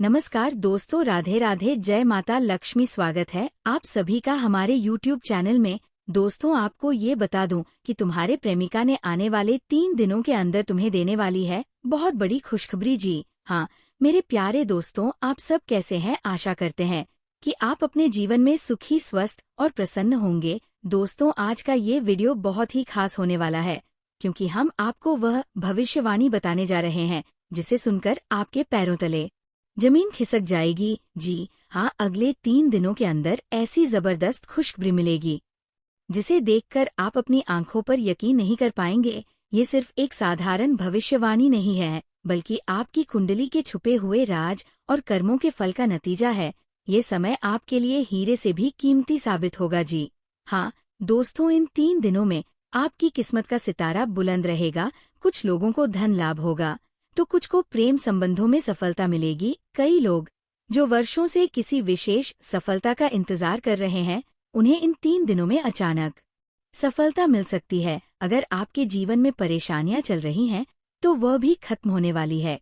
नमस्कार दोस्तों, राधे राधे, जय माता लक्ष्मी। स्वागत है आप सभी का हमारे YouTube चैनल में। दोस्तों, आपको ये बता दूं कि तुम्हारे प्रेमिका ने आने वाले 3 दिनों के अंदर तुम्हें देने वाली है बहुत बड़ी खुशखबरी। जी हाँ मेरे प्यारे दोस्तों, आप सब कैसे हैं? आशा करते हैं कि आप अपने जीवन में सुखी, स्वस्थ और प्रसन्न होंगे। दोस्तों, आज का ये वीडियो बहुत ही खास होने वाला है क्योंकि हम आपको वह भविष्यवाणी बताने जा रहे हैं जिसे सुनकर आपके पैरों तले जमीन खिसक जाएगी। जी हाँ, अगले 3 दिनों के अंदर ऐसी जबरदस्त खुशखबरी मिलेगी जिसे देखकर आप अपनी आंखों पर यकीन नहीं कर पाएंगे। ये सिर्फ एक साधारण भविष्यवाणी नहीं है, बल्कि आपकी कुंडली के छुपे हुए राज और कर्मों के फल का नतीजा है। ये समय आपके लिए हीरे से भी कीमती साबित होगा। जी हाँ दोस्तों, इन 3 दिनों में आपकी किस्मत का सितारा बुलंद रहेगा। कुछ लोगों को धन लाभ होगा तो कुछ को प्रेम संबंधों में सफलता मिलेगी। कई लोग जो वर्षों से किसी विशेष सफलता का इंतजार कर रहे हैं, उन्हें इन 3 दिनों में अचानक सफलता मिल सकती है। अगर आपके जीवन में परेशानियां चल रही हैं, तो वह भी खत्म होने वाली है,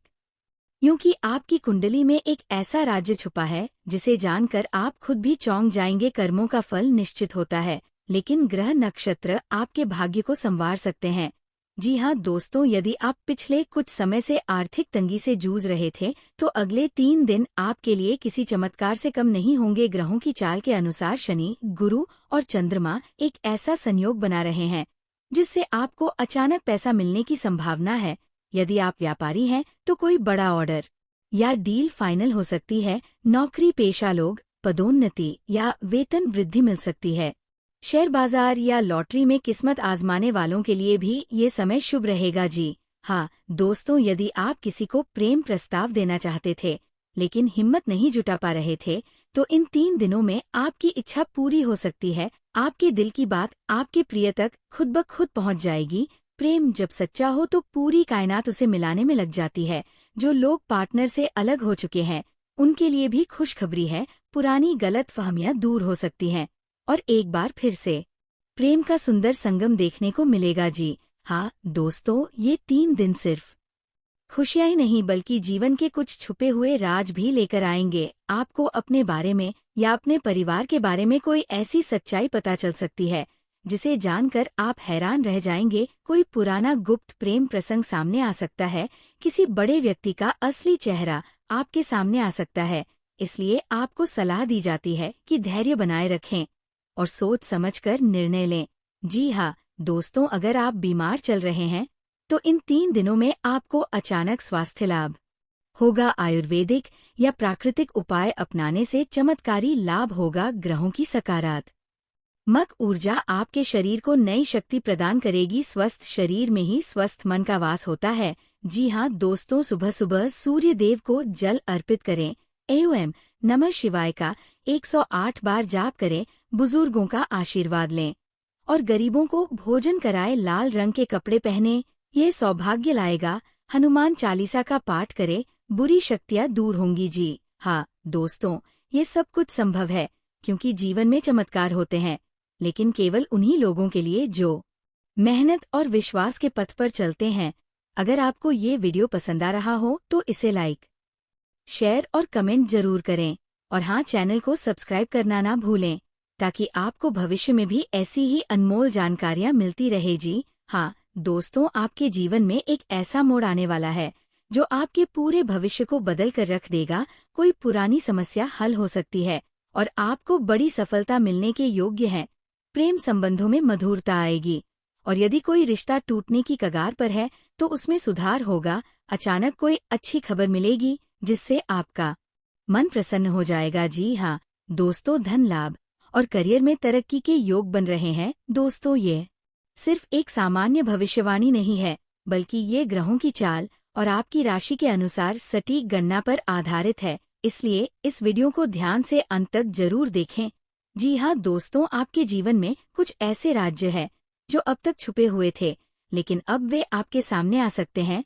क्योंकि आपकी कुंडली में एक ऐसा राज्य छुपा है जिसे जानकर आप खुद भी चौंक जाएंगे। कर्मों का फल निश्चित होता है, लेकिन ग्रह नक्षत्र आपके भाग्य को संवार सकते हैं। जी हाँ दोस्तों, यदि आप पिछले कुछ समय से आर्थिक तंगी से जूझ रहे थे, तो अगले 3 दिन आपके लिए किसी चमत्कार से कम नहीं होंगे। ग्रहों की चाल के अनुसार शनि, गुरु और चंद्रमा एक ऐसा संयोग बना रहे हैं जिससे आपको अचानक पैसा मिलने की संभावना है। यदि आप व्यापारी हैं तो कोई बड़ा ऑर्डर या डील फाइनल हो सकती है। नौकरी पेशा लोग पदोन्नति या वेतन वृद्धि मिल सकती है। शेयर बाजार या लॉटरी में किस्मत आजमाने वालों के लिए भी ये समय शुभ रहेगा। जी हाँ दोस्तों, यदि आप किसी को प्रेम प्रस्ताव देना चाहते थे लेकिन हिम्मत नहीं जुटा पा रहे थे, तो इन 3 दिनों में आपकी इच्छा पूरी हो सकती है। आपके दिल की बात आपके प्रिय तक खुद ब खुद पहुंच जाएगी। प्रेम जब सच्चा हो तो पूरी कायनात उसे मिलाने में लग जाती है। जो लोग पार्टनर से अलग हो चुके हैं, उनके लिए भी खुशखबरी है। पुरानी गलतफहमियां दूर हो सकती हैं और एक बार फिर से प्रेम का सुंदर संगम देखने को मिलेगा। जी हाँ दोस्तों, ये 3 दिन सिर्फ खुशियां ही नहीं बल्कि जीवन के कुछ छुपे हुए राज भी लेकर आएंगे। आपको अपने बारे में या अपने परिवार के बारे में कोई ऐसी सच्चाई पता चल सकती है जिसे जानकर आप हैरान रह जाएंगे। कोई पुराना गुप्त प्रेम प्रसंग सामने आ सकता है। किसी बड़े व्यक्ति का असली चेहरा आपके सामने आ सकता है। इसलिए आपको सलाह दी जाती है कि धैर्य बनाए रखें और सोच समझकर निर्णय लें। जी हाँ दोस्तों, अगर आप बीमार चल रहे हैं तो इन 3 दिनों में आपको अचानक स्वास्थ्य लाभ होगा। आयुर्वेदिक या प्राकृतिक उपाय अपनाने से चमत्कारी लाभ होगा। ग्रहों की सकारात्मक ऊर्जा आपके शरीर को नई शक्ति प्रदान करेगी। स्वस्थ शरीर में ही स्वस्थ मन का वास होता है। जी हाँ दोस्तों, सुबह सुबह सूर्य देव को जल अर्पित करें एवं नमः शिवाय का 108 बार जाप करें। बुजुर्गों का आशीर्वाद लें और गरीबों को भोजन कराएं। लाल रंग के कपड़े पहने, ये सौभाग्य लाएगा। हनुमान चालीसा का पाठ करें, बुरी शक्तियां दूर होंगी। जी हाँ दोस्तों, ये सब कुछ संभव है क्योंकि जीवन में चमत्कार होते हैं, लेकिन केवल उन्हीं लोगों के लिए जो मेहनत और विश्वास के पथ पर चलते हैं। अगर आपको ये वीडियो पसंद आ रहा हो तो इसे लाइक, शेयर और कमेंट जरूर करें। और हाँ, चैनल को सब्सक्राइब करना ना भूलें ताकि आपको भविष्य में भी ऐसी ही अनमोल जानकारियां मिलती रहे। जी हाँ दोस्तों, आपके जीवन में एक ऐसा मोड़ आने वाला है जो आपके पूरे भविष्य को बदल कर रख देगा। कोई पुरानी समस्या हल हो सकती है और आपको बड़ी सफलता मिलने के योग्य है। प्रेम संबंधों में मधुरता आएगी और यदि कोई रिश्ता टूटने की कगार पर है तो उसमें सुधार होगा। अचानक कोई अच्छी खबर मिलेगी जिससे आपका मन प्रसन्न हो जाएगा। जी हाँ दोस्तों, धन लाभ और करियर में तरक्की के योग बन रहे हैं। दोस्तों, ये सिर्फ एक सामान्य भविष्यवाणी नहीं है, बल्कि ये ग्रहों की चाल और आपकी राशि के अनुसार सटीक गणना पर आधारित है। इसलिए इस वीडियो को ध्यान से अंत तक जरूर देखें। जी हाँ दोस्तों, आपके जीवन में कुछ ऐसे राज्य हैं जो अब तक छुपे हुए थे, लेकिन अब वे आपके सामने आ सकते हैं।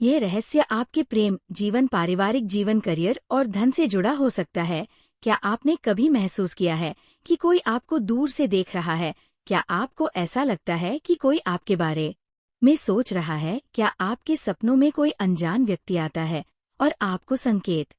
ये रहस्य आपके प्रेम जीवन, पारिवारिक जीवन, करियर और धन से जुड़ा हो सकता है। क्या आपने कभी महसूस किया है कि कोई आपको दूर से देख रहा है? क्या आपको ऐसा लगता है कि कोई आपके बारे में सोच रहा है? क्या आपके सपनों में कोई अनजान व्यक्ति आता है और आपको संकेत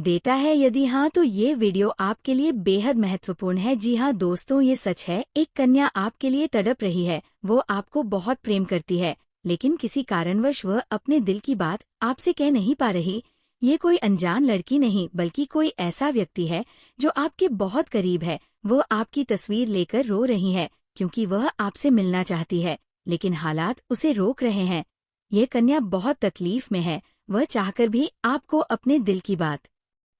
देता है? यदि हाँ तो ये वीडियो आपके लिए बेहद महत्वपूर्ण है। जी हाँ दोस्तों, ये सच है, एक कन्या आपके लिए तड़प रही है। वो आपको बहुत प्रेम करती है, लेकिन किसी कारणवश वह अपने दिल की बात आपसे कह नहीं पा रही। ये कोई अनजान लड़की नहीं, बल्कि कोई ऐसा व्यक्ति है जो आपके बहुत करीब है। वो आपकी तस्वीर लेकर रो रही है, क्योंकि वह आपसे मिलना चाहती है, लेकिन हालात उसे रोक रहे हैं। ये कन्या बहुत तकलीफ में है। वह चाहकर भी आपको अपने दिल की बात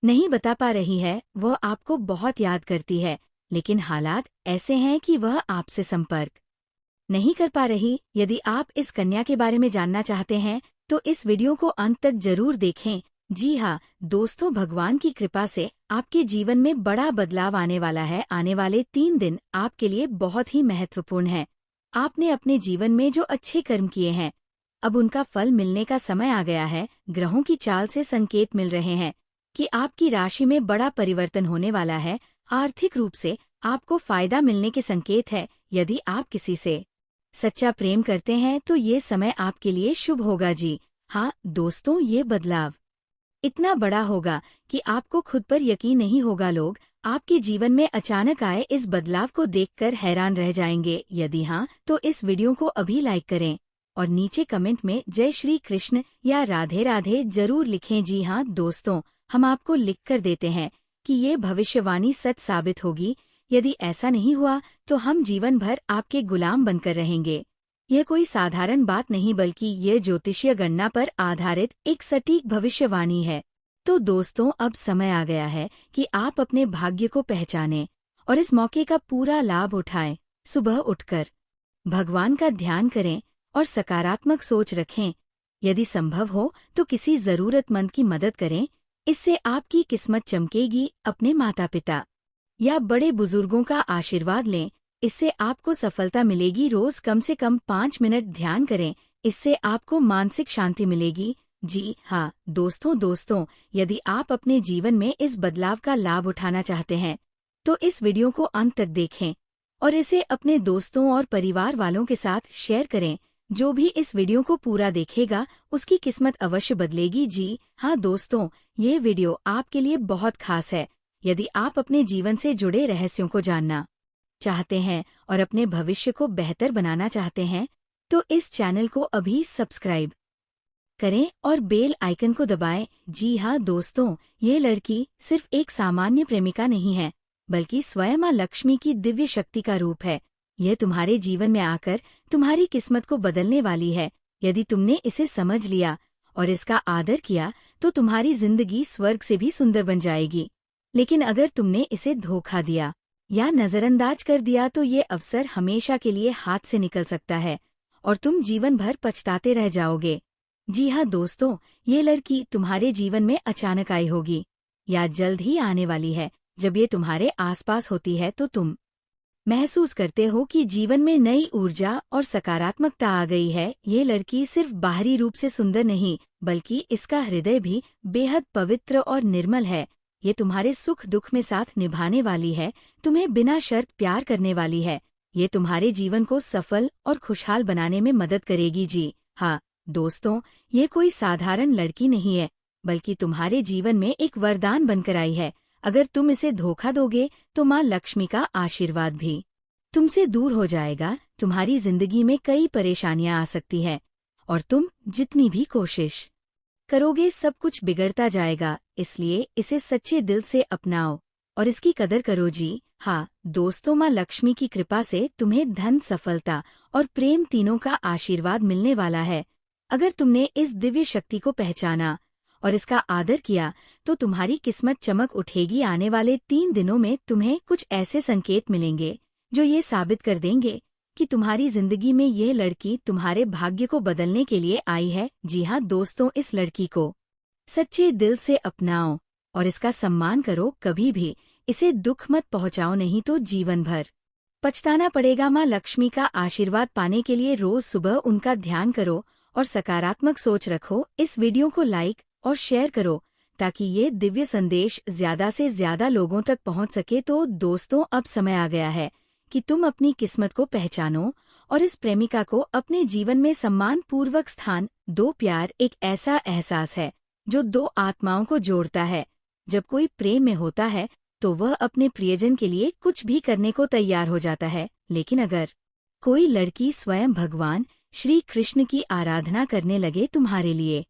नहीं बता पा रही है। वह आपको बहुत याद करती है, लेकिन हालात ऐसे हैं कि वह आपसे संपर्क नहीं कर पा रही। यदि आप इस कन्या के बारे में जानना चाहते हैं तो इस वीडियो को अंत तक जरूर देखें। जी हाँ दोस्तों, भगवान की कृपा से आपके जीवन में बड़ा बदलाव आने वाला है। आने वाले 3 दिन आपके लिए बहुत ही महत्वपूर्ण हैं। आपने अपने जीवन में जो अच्छे कर्म किए हैं, अब उनका फल मिलने का समय आ गया है। ग्रहों की चाल से संकेत मिल रहे हैं कि आपकी राशि में बड़ा परिवर्तन होने वाला है। आर्थिक रूप से आपको फायदा मिलने के संकेत है। यदि आप किसी से सच्चा प्रेम करते हैं तो ये समय आपके लिए शुभ होगा। जी हाँ दोस्तों, ये बदलाव इतना बड़ा होगा कि आपको खुद पर यकीन नहीं होगा। लोग आपके जीवन में अचानक आए इस बदलाव को देखकर हैरान रह जाएंगे। यदि हाँ तो इस वीडियो को अभी लाइक करें और नीचे कमेंट में जय श्री कृष्ण या राधे राधे जरूर लिखें। जी हाँ दोस्तों, हम आपको लिख कर देते हैं कि ये भविष्यवाणी सच साबित होगी। यदि ऐसा नहीं हुआ तो हम जीवन भर आपके गुलाम बनकर रहेंगे। यह कोई साधारण बात नहीं, बल्कि ये ज्योतिषीय गणना पर आधारित एक सटीक भविष्यवाणी है। तो दोस्तों, अब समय आ गया है कि आप अपने भाग्य को पहचानें और इस मौके का पूरा लाभ उठाएं। सुबह उठकर भगवान का ध्यान करें और सकारात्मक सोच रखें। यदि संभव हो तो किसी जरूरतमंद की मदद करें। इससे आपकी किस्मत चमकेगी। अपने माता पिता या बड़े बुजुर्गों का आशीर्वाद लें, इससे आपको सफलता मिलेगी। रोज कम से कम 5 मिनट ध्यान करें, इससे आपको मानसिक शांति मिलेगी। जी हाँ दोस्तों, यदि आप अपने जीवन में इस बदलाव का लाभ उठाना चाहते हैं तो इस वीडियो को अंत तक देखें और इसे अपने दोस्तों और परिवार वालों के साथ शेयर करें। जो भी इस वीडियो को पूरा देखेगा उसकी किस्मत अवश्य बदलेगी। जी हाँ दोस्तों, ये वीडियो आपके लिए बहुत खास है। यदि आप अपने जीवन से जुड़े रहस्यों को जानना चाहते हैं और अपने भविष्य को बेहतर बनाना चाहते हैं तो इस चैनल को अभी सब्सक्राइब करें और बेल आइकन को दबाएं। जी हाँ दोस्तों, ये लड़की सिर्फ एक सामान्य प्रेमिका नहीं है, बल्कि स्वयं मां लक्ष्मी की दिव्य शक्ति का रूप है। यह तुम्हारे जीवन में आकर तुम्हारी किस्मत को बदलने वाली है। यदि तुमने इसे समझ लिया और इसका आदर किया तो तुम्हारी जिंदगी स्वर्ग से भी सुंदर बन जाएगी। लेकिन अगर तुमने इसे धोखा दिया या नजरअंदाज कर दिया तो ये अवसर हमेशा के लिए हाथ से निकल सकता है और तुम जीवन भर पछताते रह जाओगे। जी हाँ दोस्तों, ये लड़की तुम्हारे जीवन में अचानक आई होगी या जल्द ही आने वाली है। जब ये तुम्हारे आसपास होती है तो तुम महसूस करते हो कि जीवन में नई ऊर्जा और सकारात्मकता आ गई है। ये लड़की सिर्फ बाहरी रूप से सुंदर नहीं, बल्कि इसका हृदय भी बेहद पवित्र और निर्मल है। ये तुम्हारे सुख दुख में साथ निभाने वाली है, तुम्हें बिना शर्त प्यार करने वाली है। ये तुम्हारे जीवन को सफल और खुशहाल बनाने में मदद करेगी। जी हाँ दोस्तों, ये कोई साधारण लड़की नहीं है, बल्कि तुम्हारे जीवन में एक वरदान बनकर आई है। अगर तुम इसे धोखा दोगे तो माँ लक्ष्मी का आशीर्वाद भी तुमसे दूर हो जाएगा। तुम्हारी जिंदगी में कई परेशानियां आ सकती हैं और तुम जितनी भी कोशिश करोगे सब कुछ बिगड़ता जाएगा। इसलिए इसे सच्चे दिल से अपनाओ और इसकी कदर करो। जी हाँ दोस्तों, माँ लक्ष्मी की कृपा से तुम्हें धन, सफलता और प्रेम तीनों का आशीर्वाद मिलने वाला है। अगर तुमने इस दिव्य शक्ति को पहचाना और इसका आदर किया तो तुम्हारी किस्मत चमक उठेगी। आने वाले 3 दिनों में तुम्हें कुछ ऐसे संकेत मिलेंगे जो ये साबित कर देंगे कि तुम्हारी जिंदगी में यह लड़की तुम्हारे भाग्य को बदलने के लिए आई है। जी हाँ दोस्तों, इस लड़की को सच्चे दिल से अपनाओ और इसका सम्मान करो। कभी भी इसे दुख मत पहुंचाओ, नहीं तो जीवन भर पछताना पड़ेगा। माँ लक्ष्मी का आशीर्वाद पाने के लिए रोज सुबह उनका ध्यान करो और सकारात्मक सोच रखो। इस वीडियो को लाइक और शेयर करो ताकि ये दिव्य संदेश ज्यादा से ज्यादा लोगों तक पहुंच सके। तो दोस्तों, अब समय आ गया है कि तुम अपनी किस्मत को पहचानो और इस प्रेमिका को अपने जीवन में सम्मान पूर्वक स्थान दो। प्यार एक ऐसा एहसास है जो 2 आत्माओं को जोड़ता है। जब कोई प्रेम में होता है तो वह अपने प्रियजन के लिए कुछ भी करने को तैयार हो जाता है। लेकिन अगर कोई लड़की स्वयं भगवान श्री कृष्ण की आराधना करने लगे, तुम्हारे लिए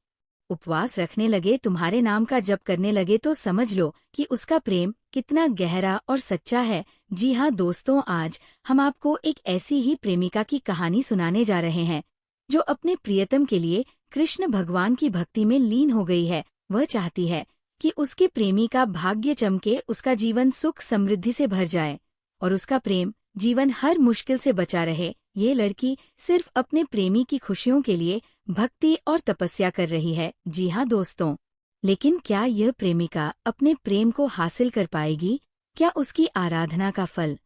उपवास रखने लगे, तुम्हारे नाम का जप करने लगे, तो समझ लो कि उसका प्रेम कितना गहरा और सच्चा है। जी हाँ दोस्तों, आज हम आपको एक ऐसी ही प्रेमिका की कहानी सुनाने जा रहे हैं जो अपने प्रियतम के लिए कृष्ण भगवान की भक्ति में लीन हो गई है। वह चाहती है कि उसके प्रेमी का भाग्य चमके, उसका जीवन सुख समृद्धि से भर जाए और उसका प्रेम जीवन हर मुश्किल से बचा रहे। ये लड़की सिर्फ अपने प्रेमी की खुशियों के लिए भक्ति और तपस्या कर रही है। जी हाँ दोस्तों, लेकिन क्या यह प्रेमिका अपने प्रेम को हासिल कर पाएगी? क्या उसकी आराधना का फल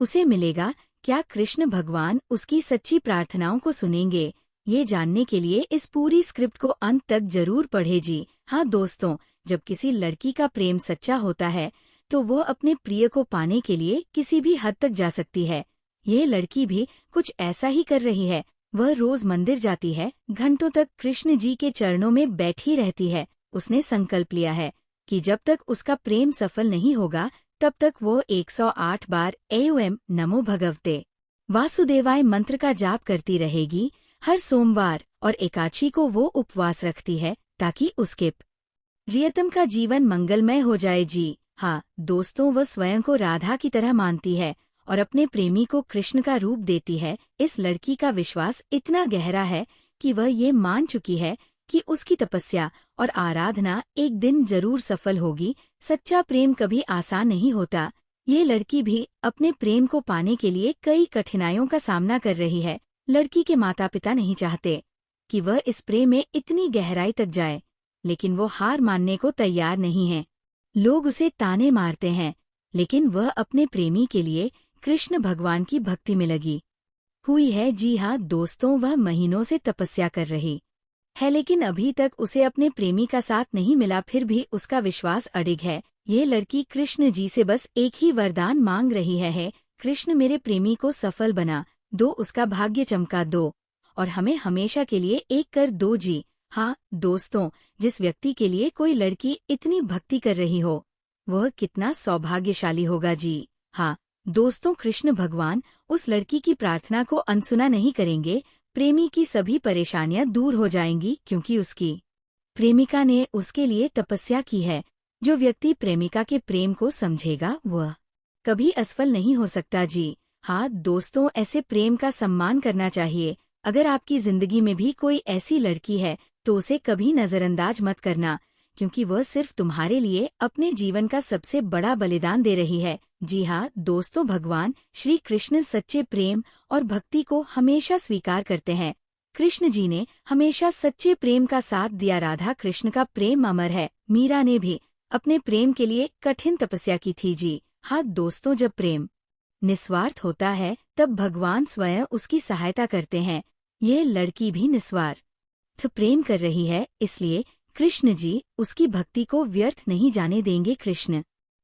उसे मिलेगा? क्या कृष्ण भगवान उसकी सच्ची प्रार्थनाओं को सुनेंगे? ये जानने के लिए इस पूरी स्क्रिप्ट को अंत तक जरूर पढ़े। जी हाँ दोस्तों, जब किसी लड़की का प्रेम सच्चा होता है तो वह अपने प्रिय को पाने के लिए किसी भी हद तक जा सकती है। ये लड़की भी कुछ ऐसा ही कर रही है। वह रोज मंदिर जाती है, घंटों तक कृष्ण जी के चरणों में बैठी रहती है। उसने संकल्प लिया है कि जब तक उसका प्रेम सफल नहीं होगा तब तक वो 108 बार एओएम नमो भगवते वासुदेवाय मंत्र का जाप करती रहेगी। हर सोमवार और एकादशी को वो उपवास रखती है ताकि उसके प्रियतम का जीवन मंगलमय हो जाए। जी हाँ दोस्तों, वह स्वयं को राधा की तरह मानती है और अपने प्रेमी को कृष्ण का रूप देती है। इस लड़की का विश्वास इतना गहरा है कि वह ये मान चुकी है कि उसकी तपस्या और आराधना एक दिन जरूर सफल होगी। सच्चा प्रेम कभी आसान नहीं होता। ये लड़की भी अपने प्रेम को पाने के लिए कई कठिनाइयों का सामना कर रही है। लड़की के माता पिता नहीं चाहते कि वह इस प्रेम में इतनी गहराई तक जाए, लेकिन वो हार मानने को तैयार नहीं है। लोग उसे ताने मारते हैं, लेकिन वह अपने प्रेमी के लिए कृष्ण भगवान की भक्ति में लगी हुई है। जी हाँ दोस्तों, वह महीनों से तपस्या कर रही है, लेकिन अभी तक उसे अपने प्रेमी का साथ नहीं मिला। फिर भी उसका विश्वास अडिग है। ये लड़की कृष्ण जी से बस एक ही वरदान मांग रही है, कृष्ण मेरे प्रेमी को सफल बना दो, उसका भाग्य चमका दो और हमें हमेशा के लिए एक कर दो। जी हाँ दोस्तों, जिस व्यक्ति के लिए कोई लड़की इतनी भक्ति कर रही हो वह कितना सौभाग्यशाली होगा। जी हाँ दोस्तों, कृष्ण भगवान उस लड़की की प्रार्थना को अनसुना नहीं करेंगे। प्रेमी की सभी परेशानियां दूर हो जाएंगी क्योंकि उसकी प्रेमिका ने उसके लिए तपस्या की है। जो व्यक्ति प्रेमिका के प्रेम को समझेगा वह कभी असफल नहीं हो सकता। जी हाँ दोस्तों, ऐसे प्रेम का सम्मान करना चाहिए। अगर आपकी जिंदगी में भी कोई ऐसी लड़की है तो उसे कभी नजरअंदाज मत करना, क्योंकि वह सिर्फ तुम्हारे लिए अपने जीवन का सबसे बड़ा बलिदान दे रही है। जी हाँ दोस्तों, भगवान श्री कृष्ण सच्चे प्रेम और भक्ति को हमेशा स्वीकार करते हैं। कृष्ण जी ने हमेशा सच्चे प्रेम का साथ दिया। राधा कृष्ण का प्रेम अमर है। मीरा ने भी अपने प्रेम के लिए कठिन तपस्या की थी। जी हाँ दोस्तों, जब प्रेम निस्वार्थ होता है तब भगवान स्वयं उसकी सहायता करते हैं। ये लड़की भी निस्वार्थ प्रेम कर रही है, इसलिए कृष्ण जी उसकी भक्ति को व्यर्थ नहीं जाने देंगे। कृष्ण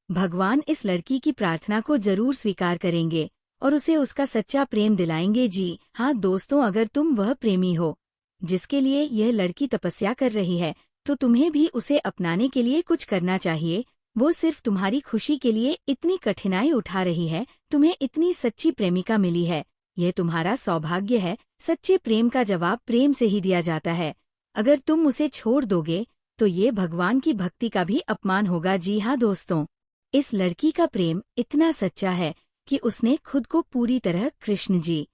भगवान इस लड़की की प्रार्थना को जरूर स्वीकार करेंगे और उसे उसका सच्चा प्रेम दिलाएंगे। जी हाँ दोस्तों, अगर तुम वह प्रेमी हो जिसके लिए यह लड़की तपस्या कर रही है तो तुम्हें भी उसे अपनाने के लिए कुछ करना चाहिए। वो सिर्फ तुम्हारी खुशी के लिए इतनी कठिनाई उठा रही है। तुम्हें इतनी सच्ची प्रेमिका मिली है, यह तुम्हारा सौभाग्य है। सच्चे प्रेम का जवाब प्रेम से ही दिया जाता है। अगर तुम उसे छोड़ दोगे तो ये भगवान की भक्ति का भी अपमान होगा। जी हाँ दोस्तों, इस लड़की का प्रेम इतना सच्चा है कि उसने खुद को पूरी तरह कृष्ण जी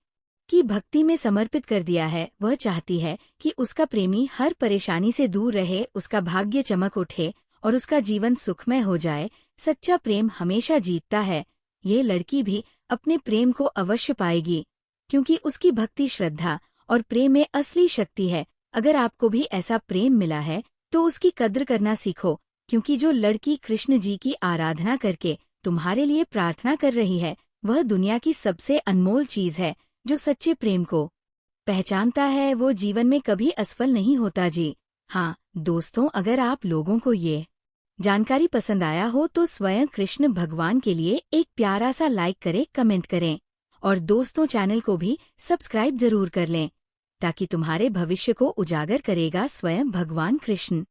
की भक्ति में समर्पित कर दिया है। वह चाहती है कि उसका प्रेमी हर परेशानी से दूर रहे, उसका भाग्य चमक उठे और उसका जीवन सुखमय हो जाए। सच्चा प्रेम हमेशा जीतता है। ये लड़की भी अपने प्रेम को अवश्य पाएगी, क्योंकि उसकी भक्ति, श्रद्धा और प्रेम में असली शक्ति है। अगर आपको भी ऐसा प्रेम मिला है तो उसकी कद्र करना सीखो, क्योंकि जो लड़की कृष्ण जी की आराधना करके तुम्हारे लिए प्रार्थना कर रही है वह दुनिया की सबसे अनमोल चीज है। जो सच्चे प्रेम को पहचानता है वो जीवन में कभी असफल नहीं होता। जी हाँ दोस्तों, अगर आप लोगों को ये जानकारी पसंद आया हो तो स्वयं कृष्ण भगवान के लिए एक प्यारा सा लाइक करें, कमेंट करें और दोस्तों चैनल को भी सब्सक्राइब जरूर कर लें, ताकि तुम्हारे भविष्य को उजागर करेगा स्वयं भगवान कृष्ण।